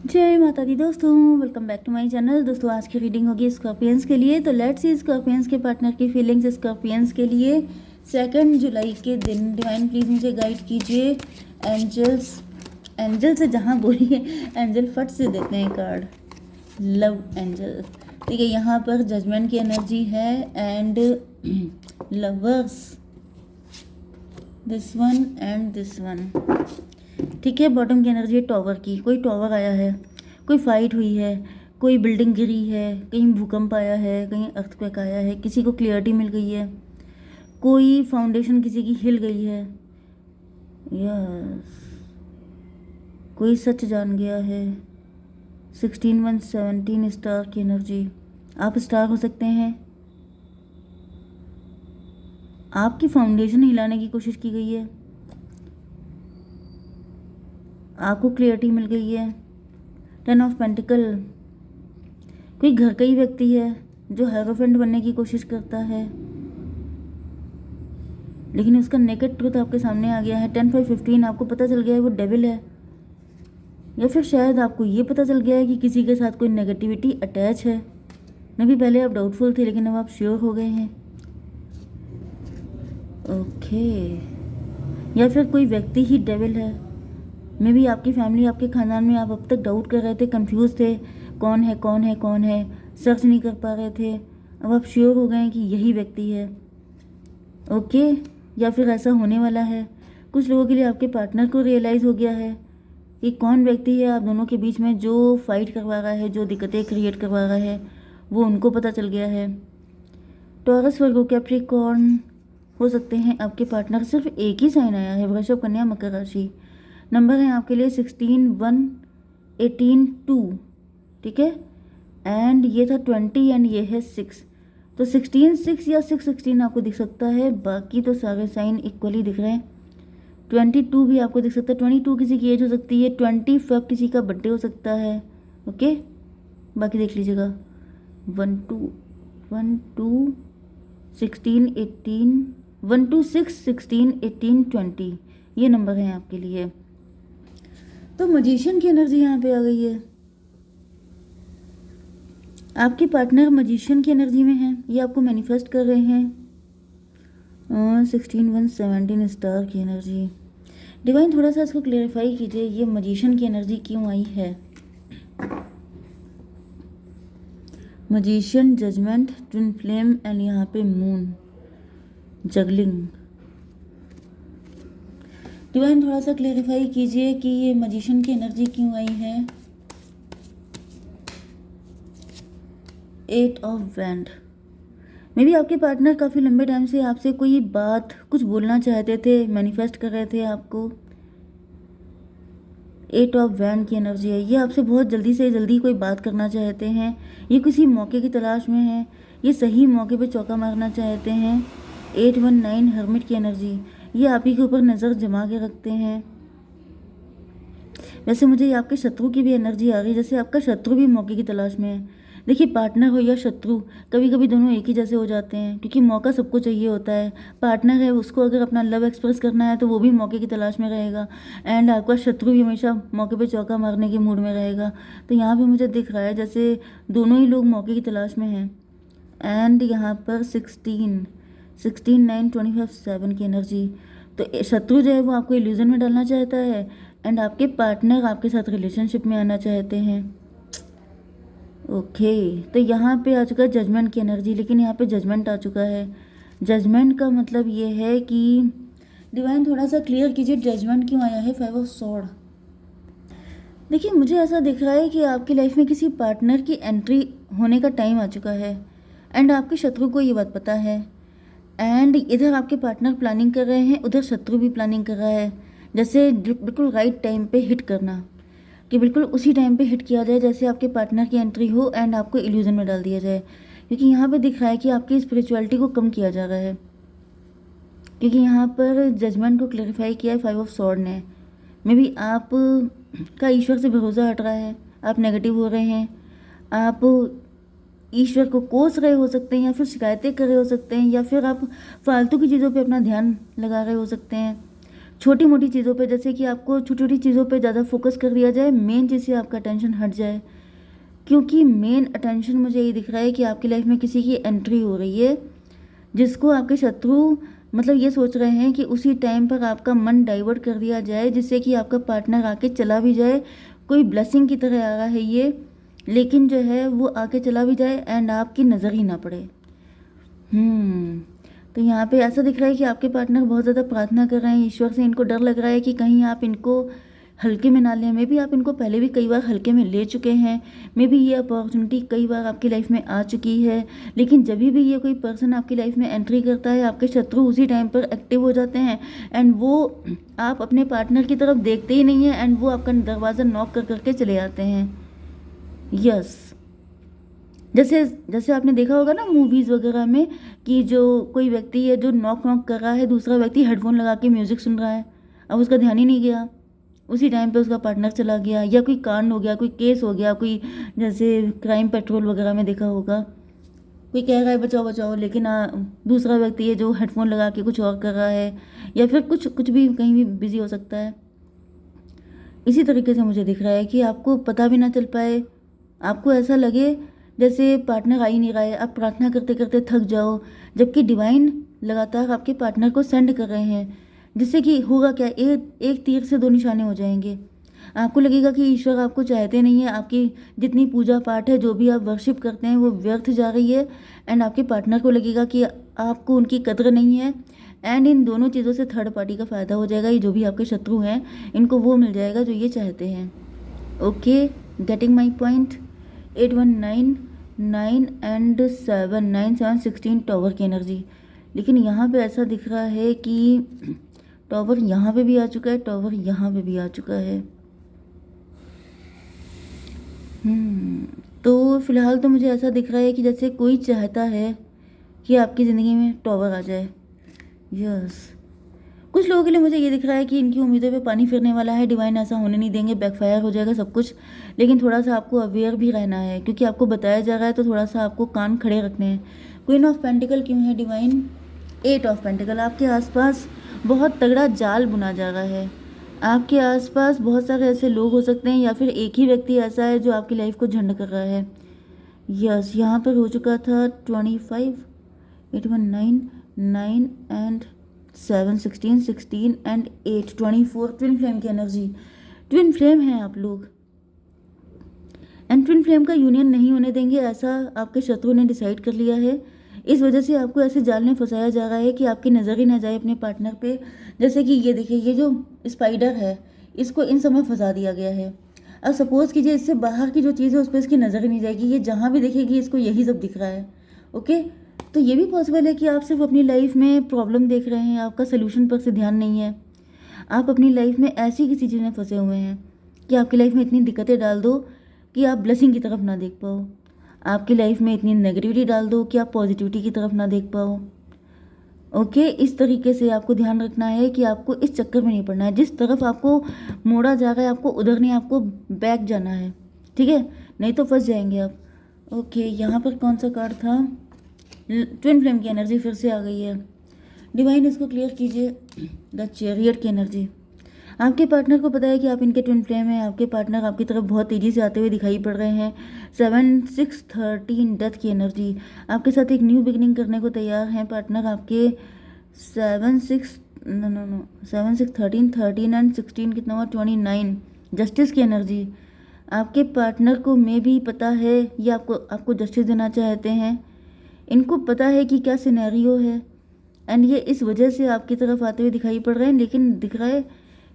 जय माता दी दोस्तों, welcome back to my channel. दोस्तों आज की रीडिंग होगी स्कॉर्पियंस के लिए। तो लेट्स सी स्कॉर्पियंस के पार्टनर की फीलिंग्स स्कॉर्पियंस के लिए 2 जुलाई के दिन। डिवाइन प्लीज मुझे गाइड कीजिए। एंजल्स, एंजल से जहाँ बोलिए एंजल फट से देते हैं कार्ड। लव एंजल, ठीक है। यहाँ पर जजमेंट की एनर्जी है and lovers, this one and this one, ठीक है। बॉटम की एनर्जी है टॉवर की। कोई टॉवर आया है, कोई फाइट हुई है, कोई बिल्डिंग गिरी है, कहीं भूकंप आया है, कहीं अर्थक्वेक आया है, किसी को क्लियरिटी मिल गई है, कोई फाउंडेशन किसी की हिल गई है, यस, कोई सच जान गया है। 16 1 17 स्टार की एनर्जी। आप स्टार हो सकते हैं। आपकी फाउंडेशन हिलाने की कोशिश की गई है, आपको क्लियरिटी मिल गई है। 10 ऑफ पेंटिकल, कोई घर का ही व्यक्ति है जो हेरोफेंट बनने की कोशिश करता है, लेकिन उसका नेकेड ट्रुथ आपके सामने आ गया है। 10 5 15, आपको पता चल गया है वो डेविल है, या फिर शायद आपको ये पता चल गया है कि किसी के साथ कोई नेगेटिविटी अटैच है। मे भी पहले आप डाउटफुल थे लेकिन अब आप श्योर हो गए हैं। ओके, या फिर कोई व्यक्ति ही डेविल है। मे भी आपकी फैमिली, आपके खानदान में आप अब तक डाउट कर रहे थे, कंफ्यूज थे, कौन है कौन है कौन है, सर्च नहीं कर पा रहे थे। अब आप श्योर हो गए हैं कि यही व्यक्ति है। ओके, या फिर ऐसा होने वाला है। कुछ लोगों के लिए आपके पार्टनर को रियलाइज़ हो गया है कि कौन व्यक्ति है आप दोनों के बीच में जो फाइट करवा रहा है, जो दिक्कतें क्रिएट करवा रहा है, वो उनको पता चल गया है। टॉरस, वर्गो, कैप्रिकॉर्न हो सकते हैं आपके पार्टनर। सिर्फ एक ही साइन आया है, वृषभ, कन्या, मकर राशि। नंबर है आपके लिए 16 1 18 2, ठीक है। एंड ये था 20 एंड ये है 6। तो 16 6 या 6 16 आपको दिख सकता है। बाकी तो सारे साइन इक्वली दिख रहे हैं। 22 भी आपको दिख सकता है। 22 किसी की एज हो सकती है। 20 फेब किसी का बर्थडे हो सकता है। ओके, बाकी देख लीजिएगा। 1 2 1 2 16 18 1 2 6 16 18 20, ये नंबर हैं आपके लिए। तो मजिशियन की एनर्जी यहाँ पे आ गई है। आपके पार्टनर मजिशियन की एनर्जी में हैं, ये आपको मैनिफेस्ट कर रहे हैं। 16 1 17 स्टार की एनर्जी। डिवाइन थोड़ा सा इसको क्लेरिफाई कीजिए, ये मजिशियन की एनर्जी क्यों आई है। Magician, judgement, twin flame and यहाँ पे मून, जगलिंग। डिवाइन थोड़ा सा क्लेरिफाई कीजिए कि ये मजिशियन की एनर्जी क्यों आई है। 8 ऑफ वैंड। मे बी आपके पार्टनर काफ़ी लंबे टाइम से आपसे कोई बात कुछ बोलना चाहते थे, मैनिफेस्ट कर रहे थे आपको। 8 ऑफ वैंड की एनर्जी है। ये आपसे बहुत जल्दी से जल्दी कोई बात करना चाहते हैं। ये किसी मौके की तलाश में है। ये सही मौके पे चौका मारना चाहते हैं। 8 1 9 हर्मिट की एनर्जी। ये आप ही के ऊपर नज़र जमा के रखते हैं। वैसे मुझे ये आपके शत्रु की भी एनर्जी आ रही है, जैसे आपका शत्रु भी मौके की तलाश में है। देखिए, पार्टनर हो या शत्रु, कभी कभी दोनों एक ही जैसे हो जाते हैं, क्योंकि मौका सबको चाहिए होता है। पार्टनर है, उसको अगर अपना लव एक्सप्रेस करना है तो वो भी मौके की तलाश में रहेगा, एंड आपका शत्रु भी हमेशा मौके पे चौका मारने के मूड में रहेगा। तो यहाँ पे मुझे दिख रहा है जैसे दोनों ही लोग मौके की तलाश में हैं। एंड यहाँ पर 16 9 25 7 की एनर्जी। तो शत्रु जो है वो आपको इल्यूजन में डालना चाहता है, एंड आपके पार्टनर आपके साथ रिलेशनशिप में आना चाहते हैं। ओके, तो यहाँ पे आ चुका है जजमेंट की एनर्जी, लेकिन यहाँ पे जजमेंट आ चुका है। जजमेंट का मतलब ये है कि डिवाइन थोड़ा सा क्लियर कीजिए जजमेंट क्यों आया है। 5 ऑफ स्वॉर्ड। देखिए, मुझे ऐसा दिख रहा है कि आपकी लाइफ में किसी पार्टनर की एंट्री होने का टाइम आ चुका है, एंड आपके शत्रु को ये बात पता है। एंड इधर आपके पार्टनर प्लानिंग कर रहे हैं, उधर शत्रु भी प्लानिंग कर रहा है। जैसे बिल्कुल राइट टाइम पे हिट करना, कि बिल्कुल उसी टाइम पे हिट किया जाए जैसे आपके पार्टनर की एंट्री हो एंड आपको इल्यूजन में डाल दिया जाए। क्योंकि यहाँ पे दिख रहा है कि आपकी स्पिरिचुअलिटी को कम किया जा रहा है, क्योंकि यहाँ पर जजमेंट को क्लैरिफाई किया है 5 ऑफ स्वॉर्ड ने। मे बी आप का ईश्वर से भरोसा हट रहा है, आप नेगेटिव हो रहे हैं, आप ईश्वर को कोस रहे हो सकते हैं, या फिर शिकायतें कर रहे हो सकते हैं, या फिर आप फालतू की चीज़ों पे अपना ध्यान लगा रहे हो सकते हैं। छोटी मोटी चीज़ों पे, जैसे कि आपको छोटी छोटी चीज़ों पे ज़्यादा फोकस कर दिया जाए, मेन चीज़ से आपका अटेंशन हट जाए। क्योंकि मेन अटेंशन मुझे ये दिख रहा है कि आपकी लाइफ में किसी की एंट्री हो रही है, जिसको आपके शत्रु मतलब ये सोच रहे हैं कि उसी टाइम पर आपका मन डाइवर्ट कर दिया जाए, जिससे कि आपका पार्टनर आके चला भी जाए। कोई ब्लेसिंग की तरह आ रहा है ये, लेकिन जो है वो आके चला भी जाए एंड आपकी नज़र ही ना पड़े। तो यहाँ पे ऐसा दिख रहा है कि आपके पार्टनर बहुत ज़्यादा प्रार्थना कर रहे हैं ईश्वर से। इनको डर लग रहा है कि कहीं आप इनको हल्के में ना लें। मे बी आप इनको पहले भी कई बार हल्के में ले चुके हैं, मे बी ये अपॉर्चुनिटी कई बार आपकी लाइफ में आ चुकी है, लेकिन जब भी ये कोई पर्सन आपकी लाइफ में एंट्री करता है, आपके शत्रु उसी टाइम पर एक्टिव हो जाते हैं एंड वो आप अपने पार्टनर की तरफ देखते ही नहीं है एंड वो आपका दरवाज़ा नॉक कर करके चले आते हैं। यस, जैसे जैसे आपने देखा होगा ना मूवीज़ वगैरह में कि जो कोई व्यक्ति है जो नॉक नॉक कर रहा है, दूसरा व्यक्ति हेडफोन लगा के म्यूज़िक सुन रहा है, अब उसका ध्यान ही नहीं गया, उसी टाइम पे उसका पार्टनर चला गया। या कोई कांड हो गया, कोई केस हो गया, कोई जैसे क्राइम पेट्रोल वगैरह में देखा होगा, कोई कह रहा है बचाओ बचाओ, लेकिन दूसरा व्यक्ति है जो हेडफोन लगा के कुछ और कर रहा है, या फिर कुछ कुछ भी कहीं भी बिजी हो सकता है। इसी तरीके से मुझे दिख रहा है कि आपको पता भी ना चल पाए, आपको ऐसा लगे जैसे पार्टनर आ ही नहीं रहा है, आप प्रार्थना करते करते थक जाओ, जबकि डिवाइन लगातार आपके पार्टनर को सेंड कर रहे हैं, जिससे कि होगा क्या, एक तीर से दो निशाने हो जाएंगे। आपको लगेगा कि ईश्वर आपको चाहते नहीं है, आपकी जितनी पूजा पाठ है, जो भी आप वर्शिप करते हैं वो व्यर्थ जा रही है, एंड आपके पार्टनर को लगेगा कि आपको उनकी कद्र नहीं है, एंड इन दोनों चीज़ों से थर्ड पार्टी का फ़ायदा हो जाएगा। ये जो भी आपके शत्रु हैं इनको वो मिल जाएगा जो ये चाहते हैं। Okay, getting my point. 819 9 and 7 9 7 16 tower की एनर्जी। लेकिन यहाँ पे ऐसा दिख रहा है कि टॉवर यहाँ पे भी आ चुका है, टॉवर यहाँ पे भी आ चुका है। तो फिलहाल तो मुझे ऐसा दिख रहा है कि जैसे कोई चाहता है कि आपकी ज़िंदगी में टॉवर आ जाए। यस, कुछ लोगों के लिए मुझे ये दिख रहा है कि इनकी उम्मीदों पे पानी फिरने वाला है, डिवाइन ऐसा होने नहीं देंगे, बैकफायर हो जाएगा सब कुछ। लेकिन थोड़ा सा आपको अवेयर भी रहना है, क्योंकि आपको बताया जा रहा है, तो थोड़ा सा आपको कान खड़े रखने हैं। क्वीन ऑफ पेंटिकल क्यों है डिवाइन? 8 of pentacle. आपके आसपास बहुत तगड़ा जाल बुना जा रहा है, आपके आसपास बहुत सारे ऐसे लोग हो सकते हैं, या फिर एक ही व्यक्ति ऐसा है जो आपकी लाइफ को झंड कर रहा है। यस, यहाँ पर हो चुका था 25 819 9 एंड 7 16 16 एंड 8 24 ट्विन फ्लेम की एनर्जी। ट्विन फ्लेम हैं आप लोग, एंड ट्विन फ्लेम का यूनियन नहीं होने देंगे, ऐसा आपके शत्रु ने डिसाइड कर लिया है। इस वजह से आपको ऐसे जाल में फंसाया जा रहा है कि आपकी नज़र ही ना जाए अपने पार्टनर पे। जैसे कि ये देखिए, ये जो स्पाइडर है इसको इन समय फंसा दिया गया है। अब सपोज कीजिए इससे बाहर की जो चीज़ है उस पर इसकी नज़र ही नहीं जाएगी, ये जहाँ भी देखेगी इसको यही सब दिख रहा है। ओके, तो ये भी पॉसिबल है कि आप सिर्फ अपनी लाइफ में प्रॉब्लम देख रहे हैं, आपका सोल्यूशन पर से ध्यान नहीं है। आप अपनी लाइफ में ऐसी किसी चीज़ में फंसे हुए हैं कि आपकी लाइफ में इतनी दिक्कतें डाल दो कि आप ब्लेसिंग की तरफ ना देख पाओ, आपकी लाइफ में इतनी नेगेटिविटी डाल दो कि आप पॉजिटिविटी की तरफ ना देख पाओ। ओके, इस तरीके से आपको ध्यान रखना है कि आपको इस चक्कर में नहीं पड़ना है। जिस तरफ आपको मोड़ा जा रहा है आपको उधर नहीं, आपको बैक जाना है, ठीक है, नहीं तो फंस जाएंगे आप। ओके, यहाँ पर कौन सा कार्ड था? ट्विन फ्लेम की एनर्जी फिर से आ गई है। डिवाइन इसको क्लियर कीजिए। द चैरियट की एनर्जी। आपके पार्टनर को पता है कि आप इनके ट्विन फ्लेम हैं, आपके पार्टनर आपकी तरफ बहुत तेज़ी से आते हुए दिखाई पड़ रहे हैं। 7 6 13 डेथ की एनर्जी। आपके साथ एक न्यू बिगनिंग करने को तैयार हैं पार्टनर आपके। 7 6 7 6 13 13 एंड 16 कितना हुआ? 29 जस्टिस की एनर्जी। आपके पार्टनर को मे भी पता है ये आपको जस्टिस देना चाहते हैं, इनको पता है कि क्या सिनेरियो है, एंड ये इस वजह से आपकी तरफ आते हुए दिखाई पड़ रहे हैं। लेकिन दिख रहा है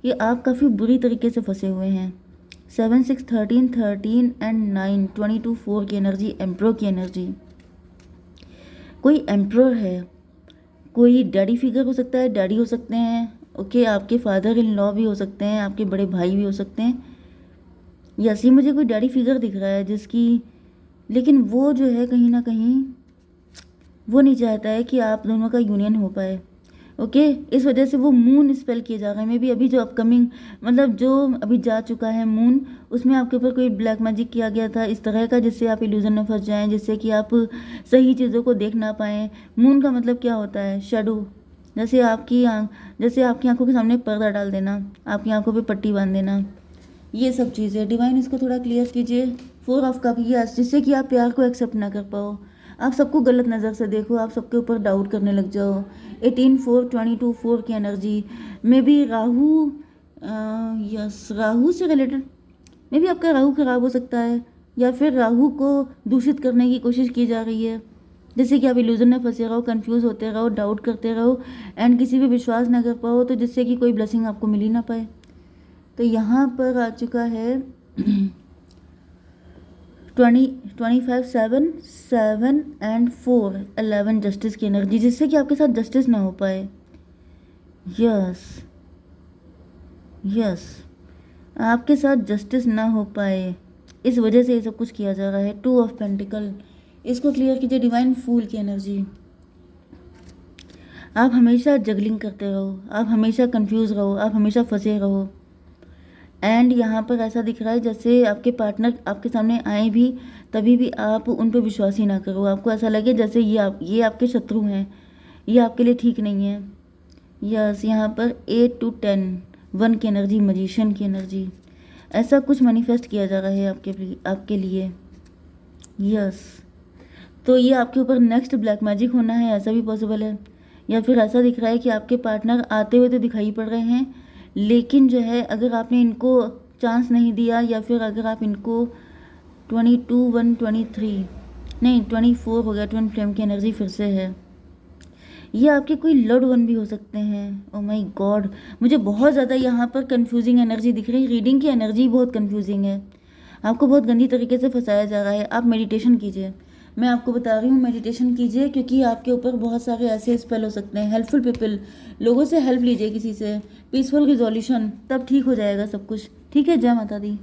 कि आप काफ़ी बुरी तरीके से फंसे हुए हैं। 7 6 13 13 एंड 9 22 4 की एनर्जी, एम्प्रो की एनर्जी। कोई एम्प्रोर है, कोई डैडी फिगर हो सकता है, डैडी हो सकते हैं, ओके, आपके फादर इन लॉ भी हो सकते हैं, आपके बड़े भाई भी हो सकते हैं। यस, ये मुझे कोई डैडी फिगर दिख रहा है जिसकी, लेकिन वो जो है कहीं ना कहीं वो नहीं चाहता है कि आप दोनों का यूनियन हो पाए। ओके, इस वजह से वो मून स्पेल किए जा रहे हैं। मे भी अभी जो अपकमिंग मतलब जो अभी जा चुका है मून, उसमें आपके ऊपर कोई ब्लैक मैजिक किया गया था इस तरह का, जिससे आप इल्यूजन में फंस जाएं, जिससे कि आप सही चीज़ों को देख ना पाएँ। मून का मतलब क्या होता है? शेडो, जैसे आपकी आंखों के सामने पर्दा डाल देना, आपकी आंखों पे पट्टी बांध देना, ये सब चीज़ें। डिवाइन इसको थोड़ा क्लियर कीजिए। 4 ऑफ कप, यस, जिससे कि आप प्यार को एक्सेप्ट ना कर पाओ, आप सबको गलत नज़र से देखो, आप सबके ऊपर डाउट करने लग जाओ। 18/4/22/4 की एनर्जी में भी राहु, यस, राहु से रिलेटेड मे भी आपका राहु खराब हो सकता है, या फिर राहु को दूषित करने की कोशिश की जा रही है, जिससे कि आप इल्यूजन में फंसे रहो, कंफ्यूज होते रहो, डाउट करते रहो एंड किसी पे विश्वास ना कर पाओ, तो जिससे कि कोई ब्लेसिंग आपको मिल ही ना पाए। तो यहाँ पर आ चुका है 25/7 एंड 4/11 जस्टिस की एनर्जी, जिससे कि आपके साथ जस्टिस ना हो पाए। यस, यस, आपके साथ जस्टिस ना हो पाए, इस वजह से ये सब कुछ किया जा रहा है। 2 ऑफ पेंटिकल, इसको क्लियर कीजिए। डिवाइन फूल की एनर्जी, आप हमेशा जगलिंग करते रहो, आप हमेशा कंफ्यूज रहो, आप हमेशा फंसे रहो एंड यहाँ पर ऐसा दिख रहा है जैसे आपके पार्टनर आपके सामने आए भी तभी भी आप उन पर विश्वास ही ना करो, आपको ऐसा लगे जैसे ये आपके शत्रु हैं, ये आपके लिए ठीक नहीं है। यस, यहाँ पर 8 to 10 1 की एनर्जी, मजिशियन की एनर्जी, ऐसा कुछ मैनिफेस्ट किया जा रहा है आपके लिए। यस, तो ये आपके ऊपर नेक्स्ट ब्लैक मैजिक होना है, ऐसा भी पॉसिबल है। या फिर ऐसा दिख रहा है कि आपके पार्टनर आते हुए तो दिखाई पड़ रहे हैं, लेकिन जो है अगर आपने इनको चांस नहीं दिया, या फिर अगर आप इनको 22/1/23 नहीं 24 हो गया, ट्विन फ्लेम की एनर्जी फिर से है। ये आपके कोई लव्ड वन भी हो सकते हैं। ओ माय गॉड, मुझे बहुत ज़्यादा यहाँ पर कंफ्यूजिंग एनर्जी दिख रही है। रीडिंग की एनर्जी बहुत कंफ्यूजिंग है, आपको बहुत गंदी तरीके से फंसाया जा रहा है। आप मेडिटेशन कीजिए, मैं आपको बता रही हूँ मेडिटेशन कीजिए, क्योंकि आपके ऊपर बहुत सारे ऐसे स्पेल हो सकते हैं। हेल्पफुल पीपल, लोगों से हेल्प लीजिए, किसी से, पीसफुल रिजोल्यूशन, तब ठीक हो जाएगा सब कुछ। ठीक है, जय माता दी।